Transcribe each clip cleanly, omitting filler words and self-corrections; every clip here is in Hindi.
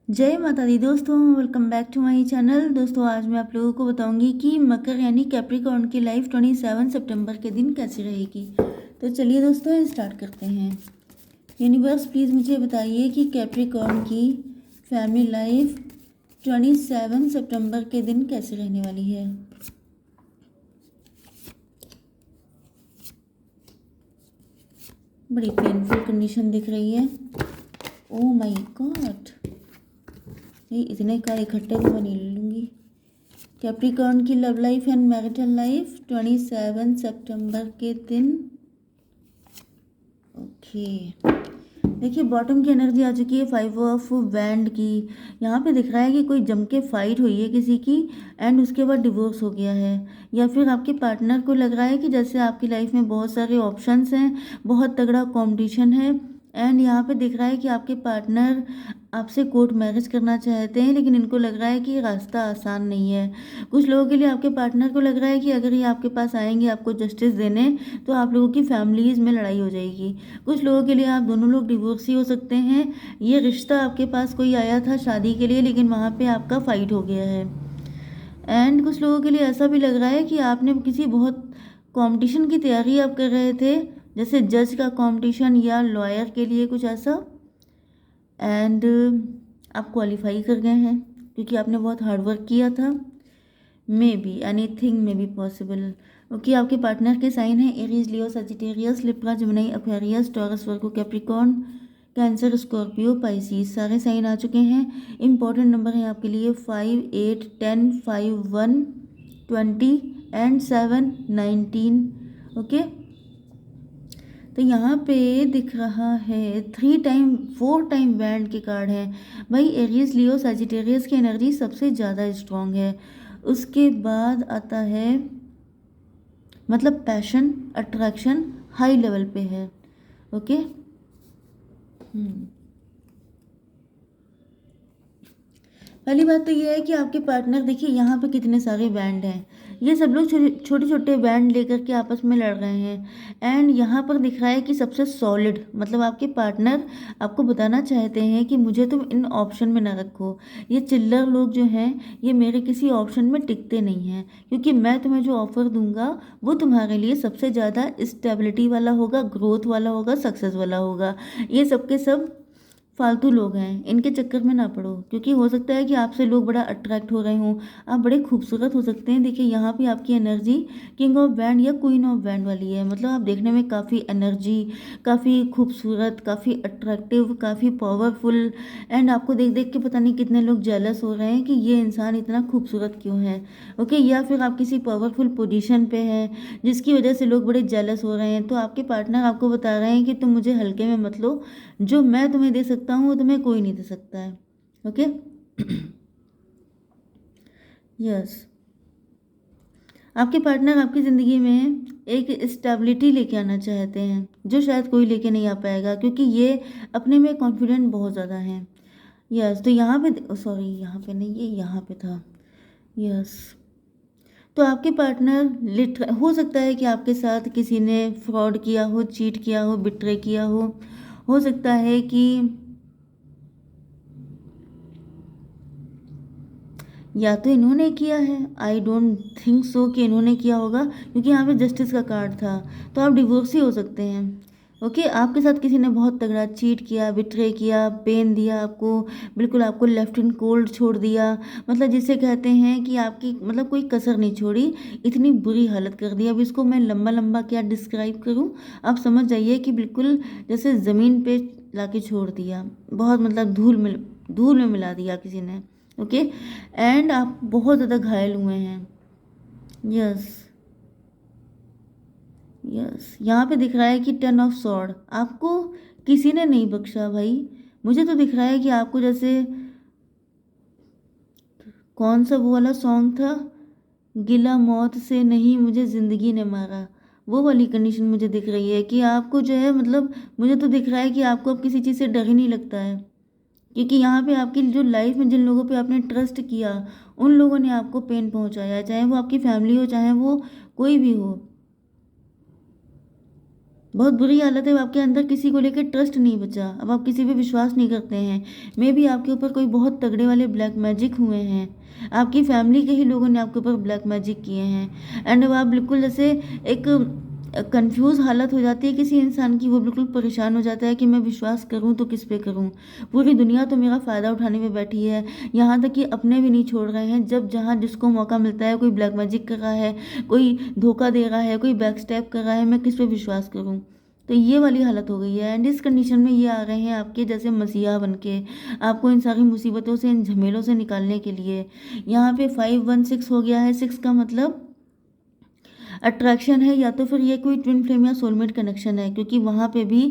जय माता दी दोस्तों, welcome back to my channel. दोस्तों आज मैं आप लोगों को बताऊंगी कि मकर यानी कैप्रिकॉर्न की लाइफ 27 सितंबर के दिन कैसी रहेगी। तो चलिए दोस्तों स्टार्ट करते हैं। यूनिवर्स प्लीज़ मुझे बताइए कि कैप्रिकॉर्न की फैमिली लाइफ 27 सितंबर के दिन कैसी रहने वाली है। बड़ी पेनफुल कंडीशन दिख रही है। ओह माय गॉड, ये इतने कार्ड इकट्ठे तो मैं नहीं ले लूँगी। कैप्रिकॉर्न की love life and marital life 27 सितंबर के दिन। ओके, देखिए बॉटम की एनर्जी आ चुकी है 5 ऑफ वैंड की। यहाँ पे दिख रहा है कि कोई जम के फाइट हुई है किसी की एंड उसके बाद डिवोर्स हो गया है, या फिर आपके पार्टनर को लग रहा है कि जैसे आपकी लाइफ में बहुत सारे ऑप्शंस हैं, बहुत तगड़ा कंपटीशन है। एंड यहाँ पे दिख रहा है कि आपके पार्टनर आपसे कोर्ट मैरिज करना चाहते हैं, लेकिन इनको लग रहा है कि ये रास्ता आसान नहीं है। कुछ लोगों के लिए आपके पार्टनर को लग रहा है कि अगर ये आपके पास आएंगे आपको जस्टिस देने, तो आप लोगों की फैमिलीज़ में लड़ाई हो जाएगी। कुछ लोगों के लिए आप दोनों लोग डिवोर्स ही हो सकते हैं। ये रिश्ता आपके पास कोई आया था शादी के लिए, लेकिन वहाँ पे आपका फाइट हो गया है। एंड कुछ लोगों के लिए ऐसा भी लग रहा है कि आपने किसी बहुत कंपटीशन की तैयारी आप कर रहे थे, जैसे जज का कंपटीशन या लॉयर के लिए कुछ ऐसा। एंड आप क्वालिफाई कर गए हैं क्योंकि आपने बहुत हार्ड वर्क किया था। Maybe anything maybe possible. Okay, आपके पार्टनर के साइन हैं Aries, Leo, Sagittarius, Libra, Gemini, Aquarius, Taurus, Virgo, Capricorn, Cancer, Scorpio, Pisces, सारे साइन आ चुके हैं। इंपॉर्टेंट नंबर है आपके लिए 5, 8, 10, 5, 1, 20 एंड 7, 19। ओके, तो यहाँ पे दिख रहा है 3 टाइम 4 टाइम बैंड के कार्ड हैं। भाई एरीज, लियो, सजिटेरियस की एनर्जी सबसे ज़्यादा स्ट्रॉन्ग है। उसके बाद आता है मतलब पैशन, अट्रैक्शन हाई लेवल पे है। ओके, पहली बात तो ये है कि आपके पार्टनर, देखिए यहाँ पे कितने सारे बैंड हैं। ये सब लोग छोटे छोटे बैंड लेकर के आपस में लड़ रहे हैं। एंड यहाँ पर दिख रहा है कि सबसे सॉलिड मतलब आपके पार्टनर आपको बताना चाहते हैं कि मुझे तुम इन ऑप्शन में ना रखो। ये चिल्लर लोग जो हैं ये मेरे किसी ऑप्शन में टिकते नहीं हैं, क्योंकि मैं तुम्हें जो ऑफर दूंगा वो तुम्हारे लिए सबसे ज़्यादा स्टेबिलिटी वाला होगा, ग्रोथ वाला होगा, सक्सेस वाला होगा। ये सब के सब फालतू लोग हैं, इनके चक्कर में ना पड़ो, क्योंकि हो सकता है कि आपसे लोग बड़ा अट्रैक्ट हो रहे हों, आप बड़े खूबसूरत हो सकते हैं। देखिए यहाँ पे आपकी एनर्जी किंग ऑफ बैंड या क्वीन ऑफ बैंड वाली है, मतलब आप देखने में काफ़ी एनर्जी, काफ़ी खूबसूरत, काफ़ी अट्रैक्टिव, काफ़ी पावरफुल। एंड आपको देख देख के पता नहीं कितने लोग जेलस हो रहे हैं कि ये इंसान इतना खूबसूरत क्यों है। ओके, या फिर आप किसी पावरफुल पोजीशन पे हैं जिसकी वजह से लोग बड़े जेलस हो रहे हैं, तो आपके पार्टनर आपको बता रहे हैं कि तुम मुझे हल्के में मत लो, जो मैं तुम्हें दे सकता हूँ वो तुम्हें कोई नहीं दे सकता है। ओके, यस, आपके पार्टनर आपकी ज़िंदगी में एक स्टेबिलिटी लेके आना चाहते हैं जो शायद कोई लेके नहीं आ पाएगा, क्योंकि ये अपने में कॉन्फिडेंट बहुत ज़्यादा हैं। यस, तो यहाँ पे सॉरी, यहाँ पे नहीं, ये यहाँ पे था। यस, तो आपके पार्टनर लिट हो सकता है कि आपके साथ किसी ने फ्रॉड किया हो, चीट किया हो, बिट्रे किया हो सकता है कि या तो इन्होंने किया है, आई डोंट थिंक सो कि इन्होंने किया होगा, क्योंकि यहाँ पे जस्टिस का कार्ड था। तो आप डिवोर्स ही हो सकते हैं। ओके, आपके साथ किसी ने बहुत तगड़ा चीट किया, बिट्रे किया, पेन दिया आपको, बिल्कुल आपको लेफ्ट इन कोल्ड छोड़ दिया, मतलब जिसे कहते हैं कि आपकी मतलब कोई कसर नहीं छोड़ी, इतनी बुरी हालत कर दी। अब इसको मैं लंबा लंबा क्या डिस्क्राइब करूँ, आप समझ जाइए कि बिल्कुल जैसे ज़मीन पे लाके छोड़ दिया, बहुत मतलब धूल में मिला दिया किसी ने। ओके, एंड आप बहुत ज़्यादा घायल हुए हैं। यस, यस, यहाँ पे दिख रहा है कि 10 ऑफ सॉर्ड, आपको किसी ने नहीं बख्शा भाई। मुझे तो दिख रहा है कि आपको जैसे कौन सा वो वाला सॉन्ग था, गिला मौत से नहीं मुझे ज़िंदगी ने मारा, वो वाली कंडीशन मुझे दिख रही है कि आपको जो है मतलब मुझे तो दिख रहा है कि आपको अब किसी चीज़ से डर ही नहीं लगता है, क्योंकि यहाँ पे आपकी जो लाइफ में जिन लोगों पे आपने ट्रस्ट किया उन लोगों ने आपको पेन पहुँचाया, चाहे वो आपकी फैमिली हो चाहे वो कोई भी हो। बहुत बुरी हालत है, आपके अंदर किसी को लेकर ट्रस्ट नहीं बचा, अब आप किसी पे विश्वास नहीं करते हैं। मे भी आपके ऊपर कोई बहुत तगड़े वाले ब्लैक मैजिक हुए हैं, आपकी फैमिली के ही लोगों ने आपके ऊपर ब्लैक मैजिक किए हैं। एंड अब आप बिल्कुल जैसे एक कंफ्यूज हालत हो जाती है किसी इंसान की, वो बिल्कुल परेशान हो जाता है कि मैं विश्वास करूं तो किस पे करूं। पूरी दुनिया तो मेरा फ़ायदा उठाने में बैठी है, यहाँ तक कि अपने भी नहीं छोड़ रहे हैं। जब जहाँ जिसको मौका मिलता है, कोई ब्लैक मैजिक कर रहा है, कोई धोखा दे रहा है, कोई बैक स्टेप कर रहा है, मैं किस पे विश्वास करूं। तो ये वाली हालत हो गई है। एंड इस कंडीशन में ये आ रहे हैं आपके जैसे मसीहा बन के, आपको इन सारी मुसीबतों से, इन झमेलों से निकालने के लिए। यहाँ पे 516 हो गया है, 6 का मतलब अट्रैक्शन है, या तो फिर ये कोई ट्विन फ्लेम या सोलमेट कनेक्शन है, क्योंकि वहाँ पे भी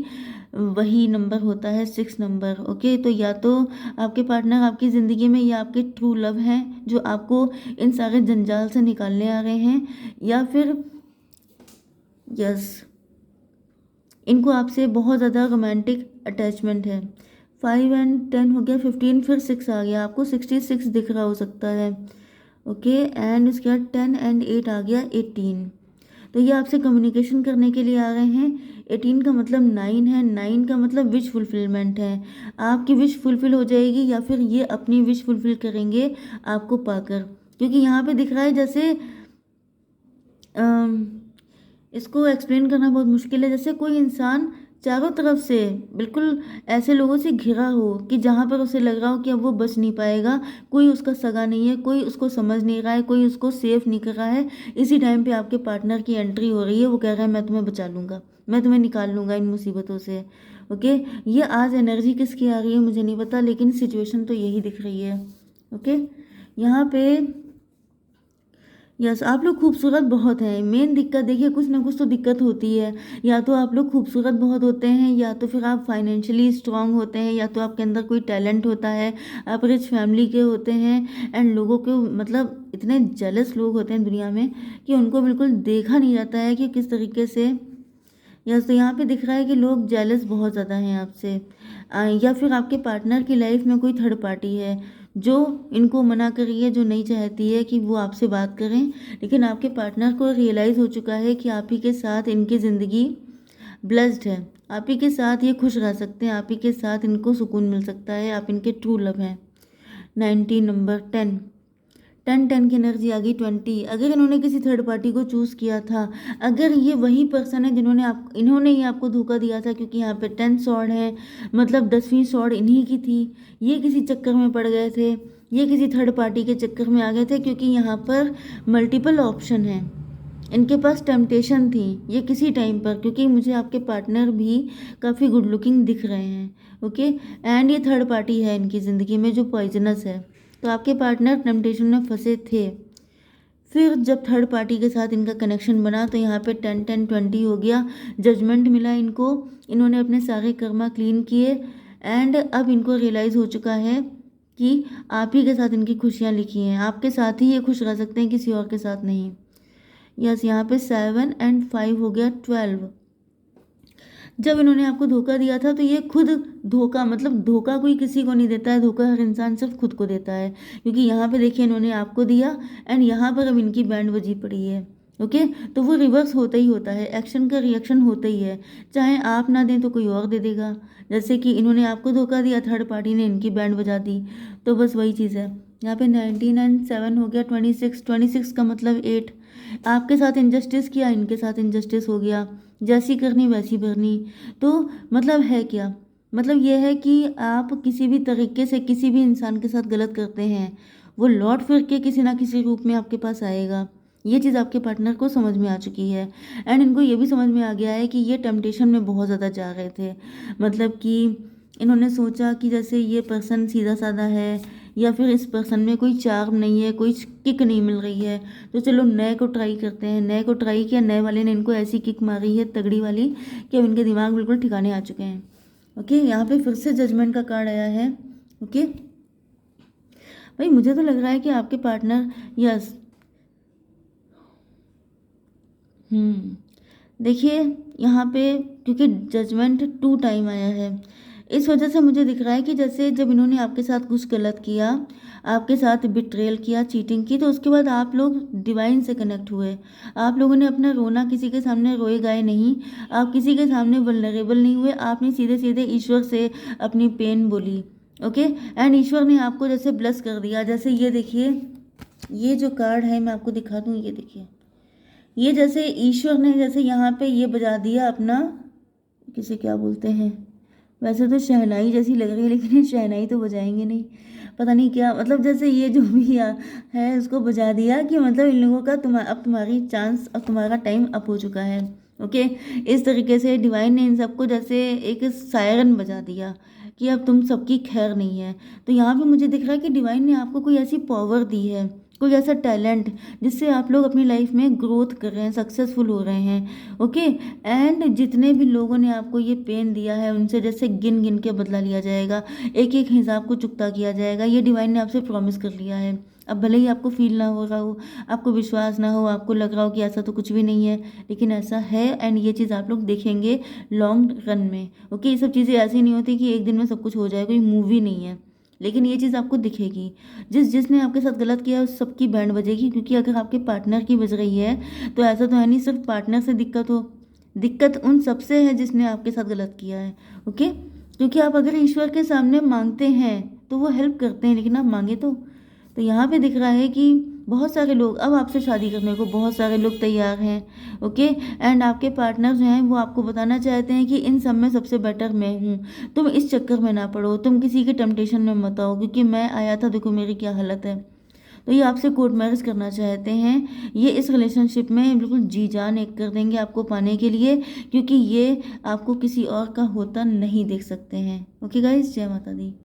वही नंबर होता है 6 नंबर। ओके, तो या तो आपके पार्टनर आपकी ज़िंदगी में या आपके ट्रू लव हैं जो आपको इन सारे जंजाल से निकालने आ रहे हैं, या फिर यस, इनको आपसे बहुत ज़्यादा रोमांटिक अटैचमेंट है। 5 एंड 10 हो गया, 15, फिर 6 आ गया, आपको 66 दिख रहा हो सकता है। ओके, एंड उसके बाद 10 एंड 8 आ गया, 18। तो ये आपसे कम्युनिकेशन करने के लिए आ रहे हैं। 18 का मतलब 9 है, 9 का मतलब विश फुलफिलमेंट है। आपकी विश फुलफिल हो जाएगी, या फिर ये अपनी विश फुलफिल करेंगे आपको पाकर, क्योंकि यहाँ पे दिख रहा है जैसे अम, इसको एक्सप्लेन करना बहुत मुश्किल है। जैसे कोई इंसान चारों तरफ से बिल्कुल ऐसे लोगों से घिरा हो कि जहाँ पर उसे लग रहा हो कि अब वो बच नहीं पाएगा, कोई उसका सगा नहीं है, कोई उसको समझ नहीं रहा है, कोई उसको सेफ नहीं कर रहा है। इसी टाइम पे आपके पार्टनर की एंट्री हो रही है, वो कह रहा है मैं तुम्हें बचा लूँगा, मैं तुम्हें निकाल लूँगा इन मुसीबतों से। ओके, ये आज एनर्जी किसकी आ रही है मुझे नहीं पता, लेकिन सिचुएशन तो यही दिख रही है। ओके, यहाँ पे यस, आप लोग खूबसूरत बहुत हैं। मेन दिक्कत देखिए, कुछ ना कुछ तो दिक्कत होती है। या तो आप लोग खूबसूरत बहुत होते हैं, या तो फिर आप फाइनेंशियली स्ट्रांग होते हैं, या तो आपके अंदर कोई टैलेंट होता है, आप रिच फैमिली के होते हैं। एंड लोगों को मतलब इतने जेलस लोग होते हैं दुनिया में कि उनको बिल्कुल देखा नहीं जाता है कि किस तरीके से। यस, तो यहाँ पे दिख रहा है कि लोग जेलस बहुत ज़्यादा हैं आपसे। या फिर आपके पार्टनर की लाइफ में कोई थर्ड पार्टी है जो इनको मना कर रही है, जो नहीं चाहती है कि वो आपसे बात करें। लेकिन आपके पार्टनर को रियलाइज़ हो चुका है कि आप ही के साथ इनकी ज़िंदगी ब्लेस्ड है, आप ही के साथ ये खुश रह सकते हैं, आप ही के साथ इनको सुकून मिल सकता है, आप इनके ट्रू लव हैं। 19 नंबर 10, 10 की एनर्जी आ गई। 20, अगर इन्होंने किसी थर्ड पार्टी को चूज़ किया था, अगर ये वही पर्सन है जिन्होंने इन्होंने ही आपको धोखा दिया था, क्योंकि यहाँ पे 10 सॉर्ड है, मतलब 10वीं सॉर्ड इन्हीं की थी। ये किसी चक्कर में पड़ गए थे, ये किसी थर्ड पार्टी के चक्कर में आ गए थे, क्योंकि यहाँ पर मल्टीपल ऑप्शन है, इनके पास टेम्पटेशन थी ये किसी टाइम पर, क्योंकि मुझे आपके पार्टनर भी काफ़ी गुड लुकिंग दिख रहे हैं। ओके, एंड ये थर्ड पार्टी है इनकी ज़िंदगी में जो पॉइजनस है, तो आपके पार्टनर टेम्पटेशन में फंसे थे। फिर जब थर्ड पार्टी के साथ इनका कनेक्शन बना तो यहाँ पे 10-10-20 हो गया, जजमेंट मिला इनको, इन्होंने अपने सारे कर्मा क्लीन किए। एंड अब इनको रियलाइज़ हो चुका है कि आप ही के साथ इनकी खुशियाँ लिखी हैं, आपके साथ ही ये खुश रह सकते हैं, किसी और के साथ नहीं। यस, यहाँ पे 7 एंड 5 हो गया, 12। जब इन्होंने आपको धोखा दिया था तो ये खुद धोखा, मतलब धोखा कोई किसी को नहीं देता है, धोखा हर इंसान सिर्फ खुद को देता है। क्योंकि यहाँ पे देखिए इन्होंने आपको दिया, एंड यहाँ पर अब इनकी बैंड बजी पड़ी है। ओके, तो वो रिवर्स होता ही होता है, एक्शन का रिएक्शन होता ही है, चाहे आप ना दें तो कोई और दे देगा। जैसे कि इन्होंने आपको धोखा दिया, थर्ड पार्टी ने इनकी बैंड बजा दी, तो बस वही चीज़ है। यहाँ पे 19 एंड 7 हो गया, 26 का मतलब 8। आपके साथ इनजस्टिस किया, इनके साथ इनजस्टिस हो गया, जैसी करनी वैसी भरनी। तो मतलब है क्या, मतलब ये है कि आप किसी भी तरीके से किसी भी इंसान के साथ गलत करते हैं, वो लौट फिर के किसी ना किसी रूप में आपके पास आएगा। ये चीज़ आपके पार्टनर को समझ में आ चुकी है। एंड इनको ये भी समझ में आ गया है कि ये टेम्पटेशन में बहुत ज़्यादा जा रहे थे, मतलब कि इन्होंने सोचा कि जैसे ये पर्सन सीधा साधा है, या फिर इस पर्सन में कोई चार्म नहीं है, कोई किक नहीं मिल रही है, तो चलो नए को ट्राई करते हैं। नए को ट्राई किया, नए वाले ने इनको ऐसी किक मारी है तगड़ी वाली कि अब इनके दिमाग बिल्कुल ठिकाने आ चुके हैं। ओके, यहाँ पे फिर से जजमेंट का कार्ड आया है। ओके भाई, मुझे तो लग रहा है कि आपके पार्टनर, यस, देखिए यहाँ पे क्योंकि जजमेंट 2 टाइम आया है, इस वजह से मुझे दिख रहा है कि जैसे जब इन्होंने आपके साथ कुछ गलत किया, आपके साथ बिट्रेयल किया, चीटिंग की, तो उसके बाद आप लोग डिवाइन से कनेक्ट हुए। आप लोगों ने अपना रोना किसी के सामने रोए गाए नहीं, आप किसी के सामने वल्नरेबल नहीं हुए, आपने सीधे सीधे ईश्वर से अपनी पेन बोली। ओके, एंड ईश्वर ने आपको जैसे ब्लेस कर दिया। जैसे ये देखिए, ये जो कार्ड है मैं आपको दिखा दूँ, ये देखिए, ये जैसे ईश्वर ने जैसे यहाँ पे ये बजा दिया अपना, किसे क्या बोलते हैं, वैसे तो शहनाई जैसी लग रही है, लेकिन ये शहनाई तो बजाएंगे नहीं, पता नहीं क्या, मतलब जैसे ये जो भी है उसको बजा दिया कि मतलब इन लोगों का अब तुम्हारी चांस, अब तुम्हारा टाइम अप हो चुका है। ओके, इस तरीके से डिवाइन ने इन सबको जैसे एक सायरन बजा दिया कि अब तुम सबकी खैर नहीं है। तो यहाँ पे मुझे दिख रहा है कि डिवाइन ने आपको कोई ऐसी पावर दी है, कोई ऐसा टैलेंट जिससे आप लोग अपनी लाइफ में ग्रोथ कर रहे हैं, सक्सेसफुल हो रहे हैं। ओके, एंड जितने भी लोगों ने आपको ये पेन दिया है उनसे जैसे गिन गिन के बदला लिया जाएगा, एक एक हिसाब को चुकता किया जाएगा, ये डिवाइन ने आपसे प्रॉमिस कर लिया है। अब भले ही आपको फील ना हो रहा हो, आपको विश्वास ना हो, आपको लग रहा हो कि ऐसा तो कुछ भी नहीं है, लेकिन ऐसा है, एंड ये चीज़ आप लोग देखेंगे लॉन्ग रन में। ओके, ये सब चीज़ें ऐसी नहीं होती कि एक दिन में सब कुछ हो जाए, कोई मूवी नहीं है, लेकिन ये चीज़ आपको दिखेगी। जिसने आपके साथ गलत किया है उस सबकी बैंड बजेगी, क्योंकि अगर आपके पार्टनर की बज रही है तो ऐसा तो है नहीं सिर्फ पार्टनर से दिक्कत हो, दिक्कत उन सबसे है जिसने आपके साथ गलत किया है। ओके, क्योंकि आप अगर ईश्वर के सामने मांगते हैं तो वो हेल्प करते हैं, लेकिन आप मांगे तो यहाँ पे दिख रहा है कि बहुत सारे लोग अब आपसे शादी करने को बहुत सारे लोग तैयार हैं। ओके, एंड आपके पार्टनर जो हैं वो आपको बताना चाहते हैं कि इन सब में सबसे बेटर मैं हूँ, तुम इस चक्कर में ना पड़ो, तुम किसी के टेम्पटेशन में मत आओ, क्योंकि मैं आया था, देखो मेरी क्या हालत है। तो ये आपसे कोर्ट मैरिज करना चाहते हैं, ये इस रिलेशनशिप में बिल्कुल जी जान एक कर देंगे आपको पाने के लिए, क्योंकि ये आपको किसी और का होता नहीं देख सकते हैं। ओके गाइज, जय माता दी।